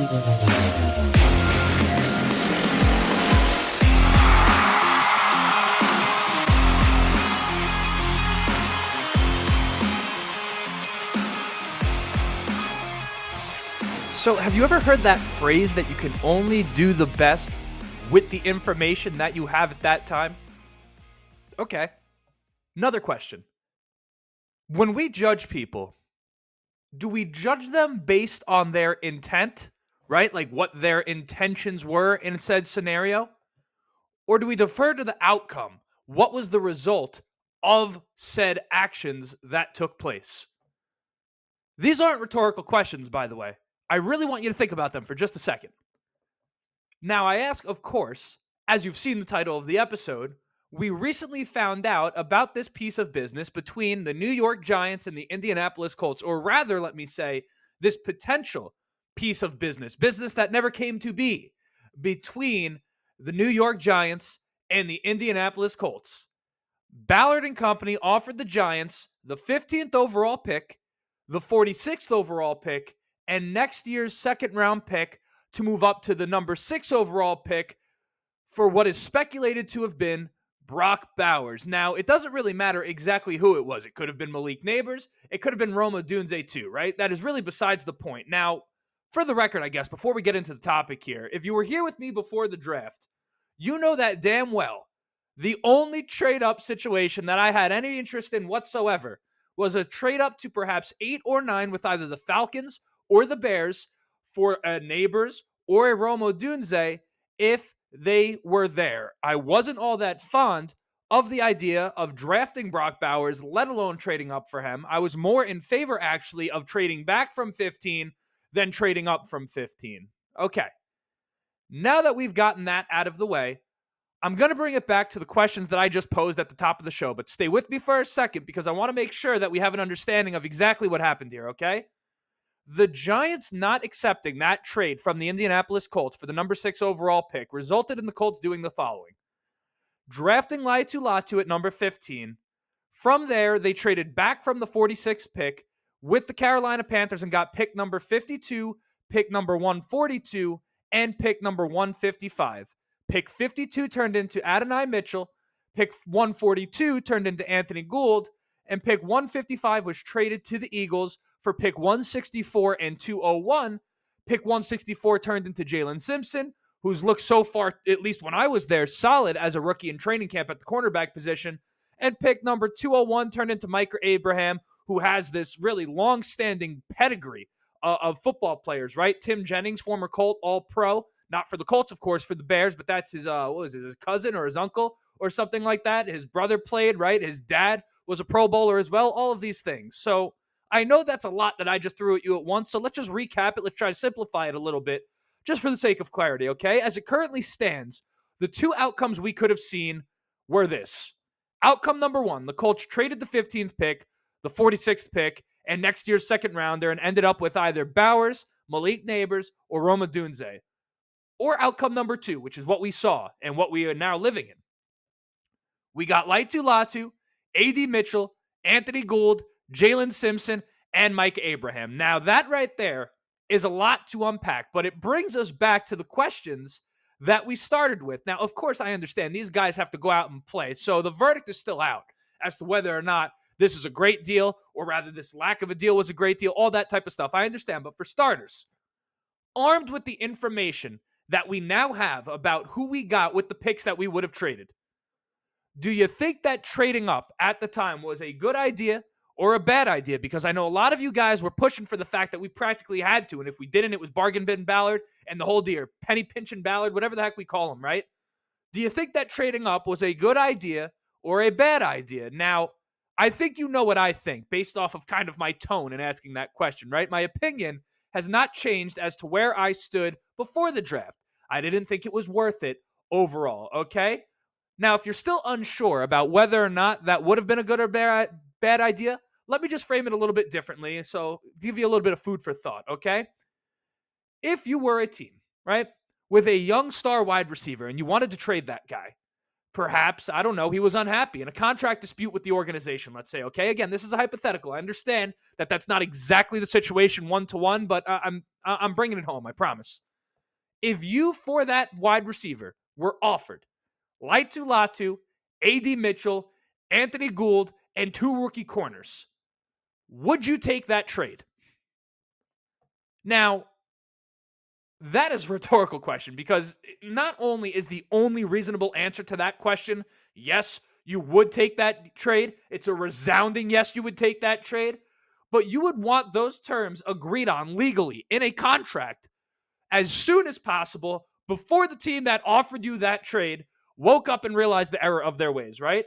So have you ever heard that phrase that you can only do the best with the information that you have at that time? Okay. Another question. When we judge people, do we judge them based on their intent, right? Like what their intentions were in said scenario? Or do we defer to the outcome? What was the result of said actions that took place? These aren't rhetorical questions, by the way. I really want you to think about them for just a second. Now, I ask, of course, as you've seen the title of the episode, we recently found out about this piece of business between the New York Giants and the Indianapolis Colts, or rather, let me say, this potential piece of business that never came to be, between the New York Giants and the Indianapolis Colts. Ballard and company offered the Giants the 15th overall pick, the 46th overall pick, and next year's second-round pick to move up to the number 6 overall pick for what is speculated to have been Brock Bowers. Now, it doesn't really matter exactly who it was. It could have been Malik Neighbors. It could have been Rome Odunze too, right? That is really besides the point. Now, for the record, I guess, before we get into the topic here, if you were here with me before the draft, you know that damn well the only trade-up situation that I had any interest in whatsoever was a trade-up to perhaps 8 or 9 with either the Falcons or the Bears for a Neighbors or a Rome Odunze if they were there. I wasn't all that fond of the idea of drafting Brock Bowers, let alone trading up for him. I was more in favor, actually, of trading back from 15 than trading up from 15. Okay. Now that we've gotten that out of the way, I'm going to bring it back to the questions that I just posed at the top of the show, but stay with me for a second because I want to make sure that we have an understanding of exactly what happened here, okay? The Giants not accepting that trade from the Indianapolis Colts for the number 6 overall pick resulted in the Colts doing the following. Drafting Latu at number 15. From there, they traded back from the 46th pick with the Carolina Panthers and got pick number 52, pick number 142, and pick number 155. Pick 52 turned into Adonai Mitchell, pick 142 turned into Anthony Gould, and pick 155 was traded to the Eagles for pick 164 and 201. Pick 164 turned into Jalen Simpson, who's looked so far, at least when I was there, solid as a rookie in training camp at the cornerback position. And pick number 201 turned into Micah Abraham, who has this really long-standing pedigree of football players, right? Tim Jennings, former Colt, all-pro. Not for the Colts, of course, for the Bears, but that's his, his cousin or his uncle or something like that. His brother played, right? His dad was a Pro Bowler as well. All of these things. So I know that's a lot that I just threw at you at once. So let's just recap it. Let's try to simplify it a little bit just for the sake of clarity, okay? As it currently stands, the two outcomes we could have seen were this. Outcome number 1, the Colts traded the 15th pick, the 46th pick, and next year's second rounder and ended up with either Bowers, Malik Neighbors, or Rome Odunze. Or outcome number 2, which is what we saw and what we are now living in. We got Latu, A.D. Mitchell, Anthony Gould, Jalen Simpson, and Mike Abraham. Now, that right there is a lot to unpack, but it brings us back to the questions that we started with. Now, of course, I understand these guys have to go out and play, so the verdict is still out as to whether or not this is a great deal, or rather this lack of a deal was a great deal, all that type of stuff. I understand, but for starters, armed with the information that we now have about who we got with the picks that we would have traded, do you think that trading up at the time was a good idea or a bad idea? Because I know a lot of you guys were pushing for the fact that we practically had to, and if we didn't, it was bargain bin Ballard and the whole deal, penny pinching Ballard, whatever the heck we call him, right? Do you think that trading up was a good idea or a bad idea? Now, I think you know what I think based off of kind of my tone in asking that question, right? My opinion has not changed as to where I stood before the draft. I didn't think it was worth it overall, okay? Now, if you're still unsure about whether or not that would have been a good or bad idea, let me just frame it a little bit differently, so give you a little bit of food for thought, okay? If you were a team, right, with a young star wide receiver and you wanted to trade that guy, perhaps, I don't know, he was unhappy in a contract dispute with the organization, let's say, okay? Again, this is a hypothetical. I understand that that's not exactly the situation one-to-one, but I'm bringing it home, I promise. If you, for that wide receiver, were offered Latu, A.D. Mitchell, Anthony Gould, and 2 rookie corners, would you take that trade? Now, that is a rhetorical question because not only is the only reasonable answer to that question, yes, you would take that trade. It's a resounding yes, you would take that trade. But you would want those terms agreed on legally in a contract as soon as possible before the team that offered you that trade woke up and realized the error of their ways, right?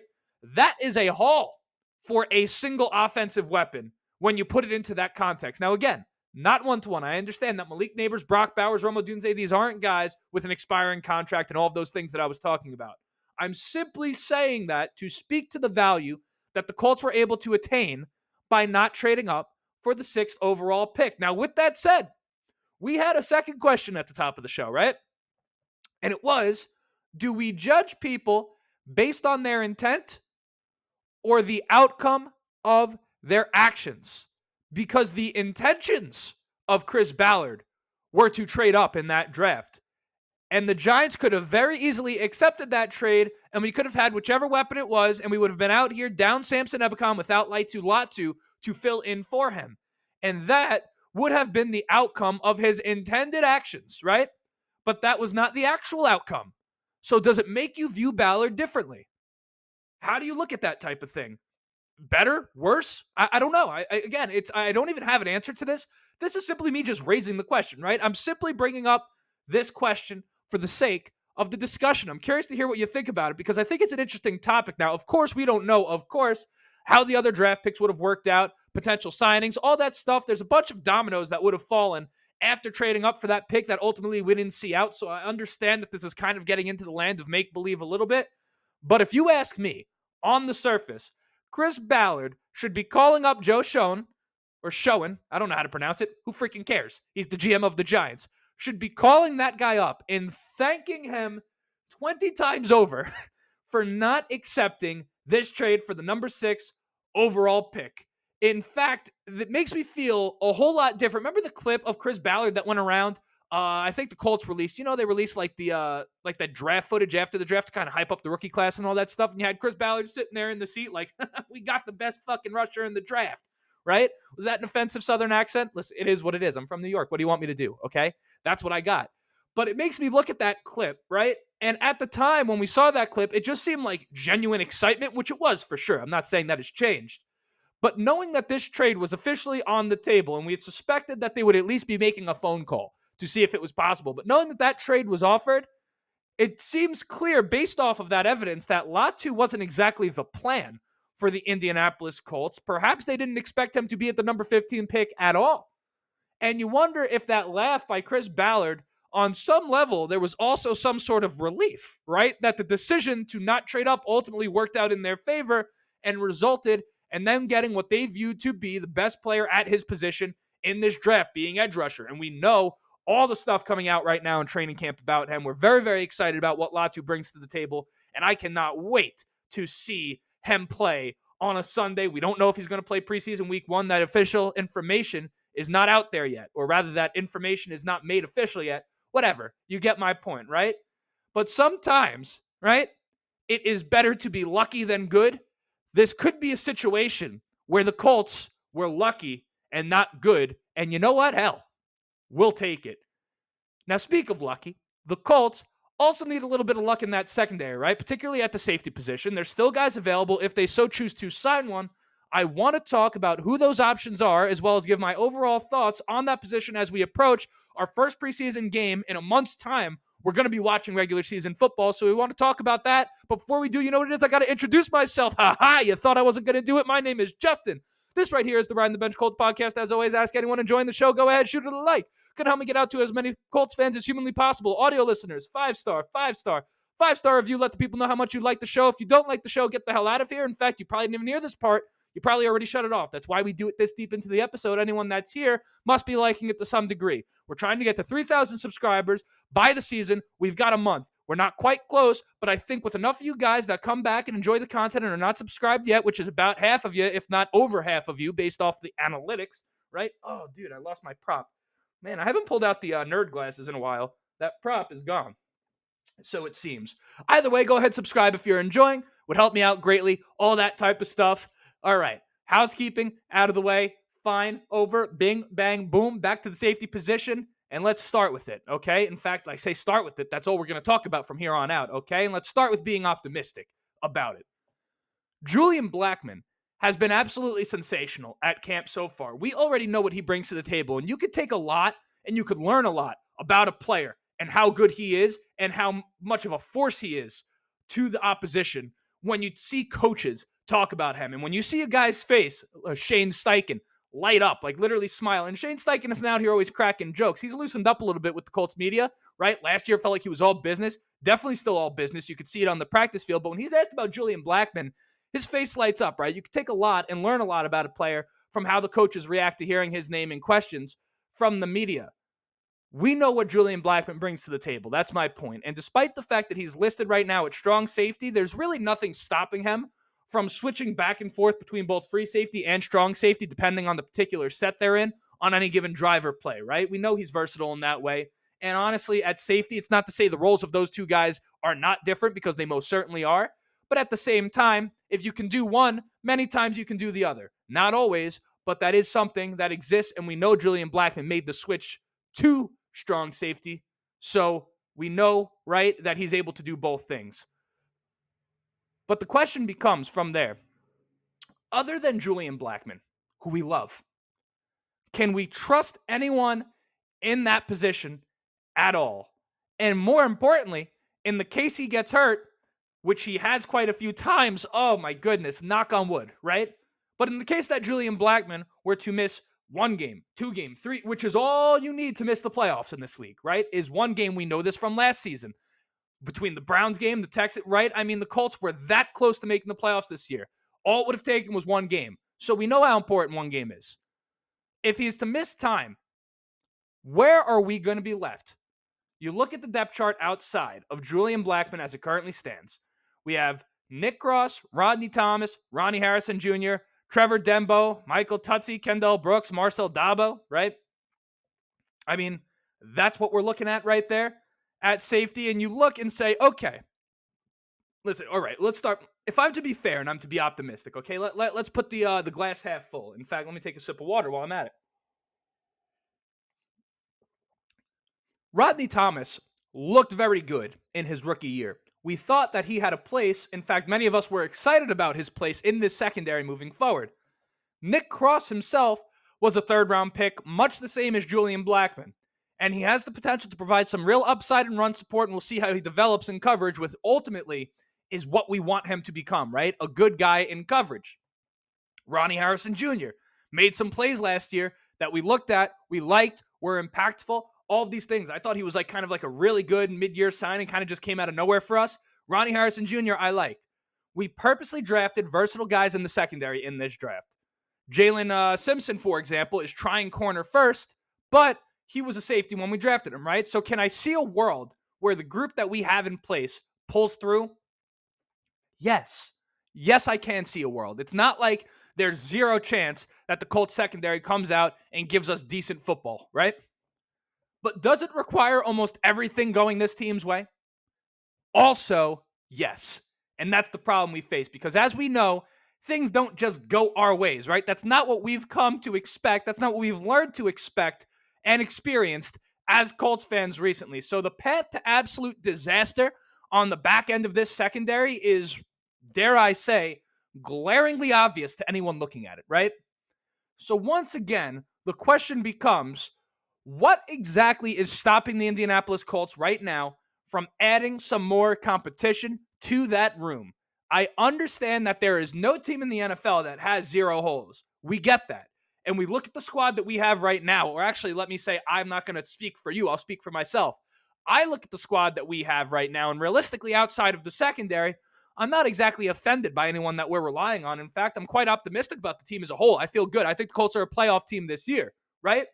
That is a haul for a single offensive weapon when you put it into that context. Now, again, not one-to-one. I understand that Malik Neighbors, Brock Bowers, Rome Odunze, these aren't guys with an expiring contract and all of those things that I was talking about. I'm simply saying that to speak to the value that the Colts were able to attain by not trading up for the 6th overall pick. Now, with that said, we had a second question at the top of the show, right? And it was, do we judge people based on their intent or the outcome of their actions? Because the intentions of Chris Ballard were to trade up in that draft. And the Giants could have very easily accepted that trade, and we could have had whichever weapon it was, and we would have been out here down Samson Ebukam without Latu to fill in for him. And that would have been the outcome of his intended actions, right? But that was not the actual outcome. So does it make you view Ballard differently? How do you look at that type of thing? Better? Worse? I don't know. I don't even have an answer to this. This is simply me just raising the question, right? I'm simply bringing up this question for the sake of the discussion. I'm curious to hear what you think about it because I think it's an interesting topic. Now, of course, we don't know, how the other draft picks would have worked out, potential signings, all that stuff. There's a bunch of dominoes that would have fallen after trading up for that pick that ultimately we didn't see out. So I understand that this is kind of getting into the land of make-believe a little bit. But if you ask me, on the surface, Chris Ballard should be calling up Joe Schoen, or Schoen, I don't know how to pronounce it. Who freaking cares? He's the GM of the Giants. Should be calling that guy up and thanking him 20 times over for not accepting this trade for the number 6 overall pick. In fact, it makes me feel a whole lot different. Remember the clip of Chris Ballard that went around? I think the Colts released, they released like that draft footage after the draft to kind of hype up the rookie class and all that stuff. And you had Chris Ballard sitting there in the seat like, we got the best fucking rusher in the draft, right? Was that an offensive Southern accent? Listen, it is what it is. I'm from New York. What do you want me to do? Okay. That's what I got. But it makes me look at that clip, right? And at the time when we saw that clip, it just seemed like genuine excitement, which it was for sure. I'm not saying that it's changed. But knowing that this trade was officially on the table and we had suspected that they would at least be making a phone call to see if it was possible. But knowing that trade was offered, it seems clear based off of that evidence that Latu wasn't exactly the plan for the Indianapolis Colts. Perhaps they didn't expect him to be at the number 15 pick at all. And you wonder if that laugh by Chris Ballard, on some level, there was also some sort of relief, right? That the decision to not trade up ultimately worked out in their favor and resulted in them getting what they viewed to be the best player at his position in this draft, being edge rusher. And we know all the stuff coming out right now in training camp about him. We're very, very excited about what Latu brings to the table, and I cannot wait to see him play on a Sunday. We don't know if he's going to play preseason week 1. That official information is not out there yet, or rather that information is not made official yet. Whatever. You get my point, right? But sometimes, right, it is better to be lucky than good. This could be a situation where the Colts were lucky and not good. And you know what? Hell, we'll take it. Now, speak of lucky, the Colts also need a little bit of luck in that secondary, right? Particularly at the safety position. There's still guys available if they so choose to sign one. I want to talk about who those options are, as well as give my overall thoughts on that position as we approach our first preseason game in a month's time. We're going to be watching regular season football, so we want to talk about that. But before we do, you know what it is? I got to introduce myself. Ha-ha, you thought I wasn't going to do it. My name is Justin. This right here is the Riding the Bench Colts podcast. As always, ask anyone enjoying the show, go ahead, shoot it a like. Can help me get out to as many Colts fans as humanly possible. Audio listeners, 5-star, 5-star. 5-star review. Let the people know how much you like the show. If you don't like the show, get the hell out of here. In fact, you probably didn't even hear this part. You probably already shut it off. That's why we do it this deep into the episode. Anyone that's here must be liking it to some degree. We're trying to get to 3,000 subscribers by the season. We've got a month. We're not quite close, but I think with enough of you guys that come back and enjoy the content and are not subscribed yet, which is about half of you, if not over half of you, based off the analytics, right? Oh, dude, I lost my prop. Man, I haven't pulled out the nerd glasses in a while. That prop is gone. So it seems. Either way, go ahead, subscribe if you're enjoying. Would help me out greatly. All that type of stuff. All right. Housekeeping out of the way. Fine. Over. Bing, bang, boom. Back to the safety position. And let's start with it. Okay. In fact, I say start with it. That's all we're going to talk about from here on out. Okay. And let's start with being optimistic about it. Julian Blackmon has been absolutely sensational at camp so far. We already know what he brings to the table. And you could take a lot and you could learn a lot about a player and how good he is and how much of a force he is to the opposition when you see coaches talk about him. And when you see a guy's face, Shane Steichen, light up, like literally smile. And Shane Steichen isn't out here always cracking jokes. He's loosened up a little bit with the Colts media, right? Last year felt like he was all business. Definitely still all business. You could see it on the practice field. But when he's asked about Julian Blackmon, his face lights up, right? You can take a lot and learn a lot about a player from how the coaches react to hearing his name in questions from the media. We know what Julian Blackmon brings to the table. That's my point. And despite the fact that he's listed right now at strong safety, there's really nothing stopping him from switching back and forth between both free safety and strong safety, depending on the particular set they're in on any given drive or play, right? We know he's versatile in that way. And honestly, at safety, it's not to say the roles of those two guys are not different, because they most certainly are. But at the same time, if you can do one, many times you can do the other. Not always, but that is something that exists. And we know Julian Blackmon made the switch to strong safety. So we know, right, that he's able to do both things. But the question becomes from there, other than Julian Blackmon, who we love, can we trust anyone in that position at all? And more importantly, in the case he gets hurt, which he has quite a few times, oh my goodness, knock on wood, right? But in the case that Julian Blackmon were to miss 1 game, 2 game, 3, which is all you need to miss the playoffs in this league, right? Is 1 game. We know this from last season. Between the Browns game, the Texans, right? I mean, the Colts were that close to making the playoffs this year. All it would have taken was 1 game. So we know how important 1 game is. If he's to miss time, where are we going to be left? You look at the depth chart outside of Julian Blackmon as it currently stands. We have Nick Cross, Rodney Thomas, Ronnie Harrison Jr., Trevor Dembo, Michael Tutsi, Kendall Brooks, Marcel Dabo, right? I mean, that's what we're looking at right there at safety. And you look and say, okay, listen, all right, let's start. If I'm to be fair and I'm to be optimistic, okay, let's put the glass half full. In fact, let me take a sip of water while I'm at it. Rodney Thomas looked very good in his rookie year. We thought that he had a place. In fact, many of us were excited about his place in this secondary moving forward. Nick Cross himself was a 3rd-round pick, much the same as Julian Blackmon. And he has the potential to provide some real upside and run support, and we'll see how he develops in coverage, with ultimately is what we want him to become, right? A good guy in coverage. Ronnie Harrison Jr. made some plays last year that we looked at, we liked, were impactful. All of these things. I thought he was like kind of like a really good mid-year signing, kind of just came out of nowhere for us. Ronnie Harrison Jr. I liked. We purposely drafted versatile guys in the secondary in this draft. Jalen Simpson, for example, is trying corner first, but he was a safety when we drafted him, right? So can I see a world where the group that we have in place pulls through? Yes. Yes, I can see a world. It's not like there's zero chance that the Colts secondary comes out and gives us decent football, right? But does it require almost everything going this team's way? Also, yes. And that's the problem we face, because as we know, things don't just go our ways, right? That's not what we've come to expect. That's not what we've learned to expect and experienced as Colts fans recently. So the path to absolute disaster on the back end of this secondary is, dare I say, glaringly obvious to anyone looking at it, right? So once again, the question becomes, what exactly is stopping the Indianapolis Colts right now from adding some more competition to that room? I understand that there is no team in the NFL that has 0 holes. We get that. And we look at the squad that we have right now, or actually, let me say, I'm not going to speak for you. I'll speak for myself. I look at the squad that we have right now, and realistically, outside of the secondary, I'm not exactly offended by anyone that we're relying on. In fact, I'm quite optimistic about the team as a whole. I feel good. I think the Colts are a playoff team this year, right?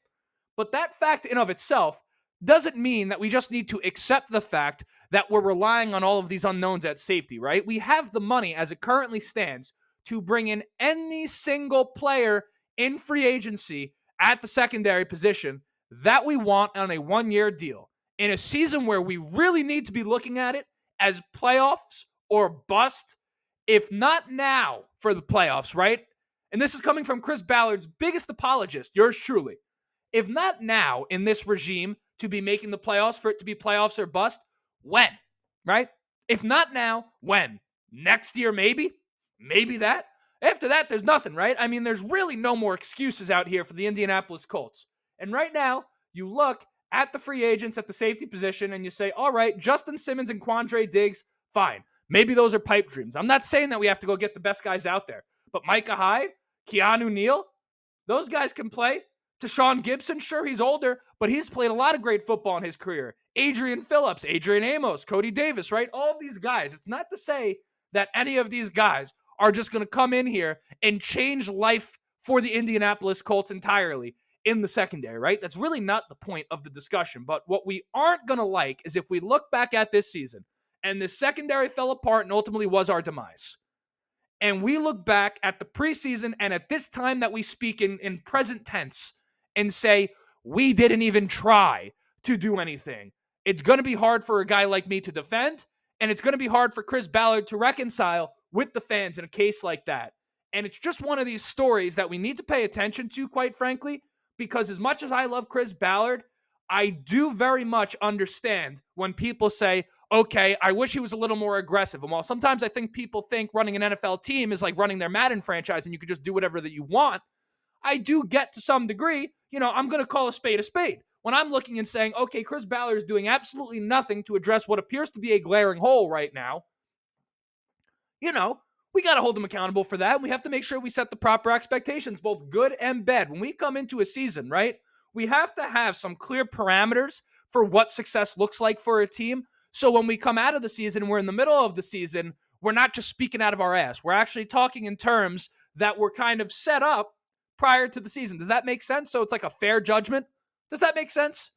But that fact in of itself doesn't mean that we just need to accept the fact that we're relying on all of these unknowns at safety, right? We have the money as it currently stands to bring in any single player in free agency at the secondary position that we want on a one-year deal. In a season where we really need to be looking at it as playoffs or bust, if not now for the playoffs, right? And this is coming from Chris Ballard's biggest apologist, yours truly. If not now in this regime to be making the playoffs, for it to be playoffs or bust, when? Right? If not now, when? Next year, maybe? Maybe that? After that, there's nothing, right? I mean, there's really no more excuses out here for the Indianapolis Colts. And right now, you look at the free agents at the safety position and you say, all right, Justin Simmons and Quandre Diggs, fine. Maybe those are pipe dreams. I'm not saying that we have to go get the best guys out there. But Micah Hyde, Keanu Neal, those guys can play. Tashawn Gibson, sure, he's older, but he's played a lot of great football in his career. Adrian Phillips, Adrian Amos, Cody Davis, right? All of these guys. It's not to say that any of these guys are just going to come in here and change life for the Indianapolis Colts entirely in the secondary, right? That's really not the point of the discussion. But what we aren't going to like is if we look back at this season and the secondary fell apart and ultimately was our demise. And we look back at the preseason and at this time that we speak in present tense and say, we didn't even try to do anything. It's going to be hard for a guy like me to defend, and it's going to be hard for Chris Ballard to reconcile with the fans in a case like that. And it's just one of these stories that we need to pay attention to, quite frankly, because as much as I love Chris Ballard, I do very much understand when people say, okay, I wish he was a little more aggressive. And while sometimes I think people think running an NFL team is like running their Madden franchise and you could just do whatever that you want, I do get to some degree, I'm going to call a spade a spade. When I'm looking and saying, okay, Chris Ballard is doing absolutely nothing to address what appears to be a glaring hole right now, we got to hold him accountable for that. And we have to make sure we set the proper expectations, both good and bad. When we come into a season, right, we have to have some clear parameters for what success looks like for a team. So when we come out of the season, we're in the middle of the season, we're not just speaking out of our ass. We're actually talking in terms that were kind of set up prior to the season. Does that make sense? So it's like a fair judgment. Does that make sense?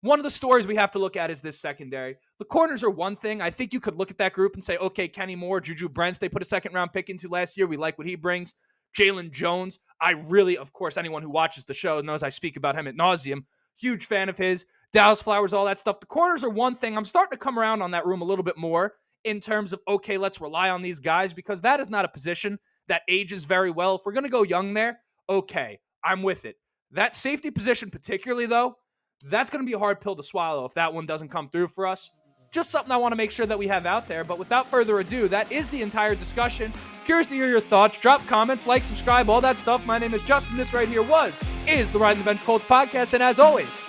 One of the stories we have to look at is this secondary. The corners are one thing. I think you could look at that group and say, okay, Kenny Moore, Juju Brents, they put a second-round pick into last year. We like what he brings. Jalen Jones, I really, of course, anyone who watches the show knows I speak about him ad nauseum. Huge fan of his. Dallas Flowers, all that stuff. The corners are one thing. I'm starting to come around on that room a little bit more in terms of, okay, let's rely on these guys because that is not a position that ages very well. If we're going to go young there, okay, I'm with it. That safety position particularly, though, that's going to be a hard pill to swallow if that one doesn't come through for us. Just something I want to make sure that we have out there. But without further ado, that is the entire discussion. Curious to hear your thoughts. Drop comments, like, subscribe, all that stuff. My name is Justin. This right here is the Riding the Bench Colts podcast. And as always,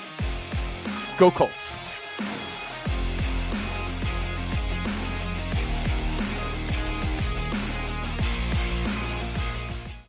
go Colts.